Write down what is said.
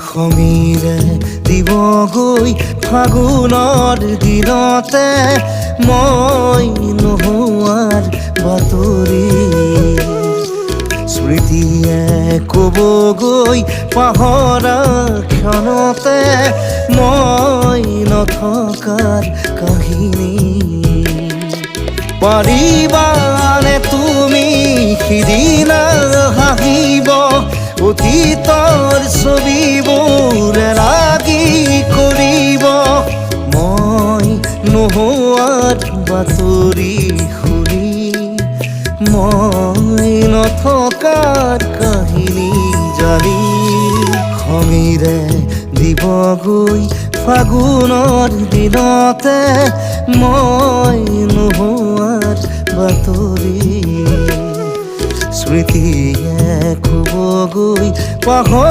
খঙিৰে দিবগৈ ফাগুনৰ দিনতে মই নোহোৱাৰ বাতৰি স্মৃতিয়ে ক'বগৈ পাহৰা ক্ষণতে মই নথকাৰ কাহিনী পাৰিবানে তুমি সিদিনা হাঁহিব অতীতৰ ছবিবোৰ লাগি কৰিব মই নোহোৱাৰ বাতৰি শুনি মই নথকাৰ কাহিনী জানি খঙিৰে দিবগৈ ফাগুনৰ দিনতে মই নোহোৱাৰ বাতৰি স্মৃতিয়ে ক'বগৈ পাহৰা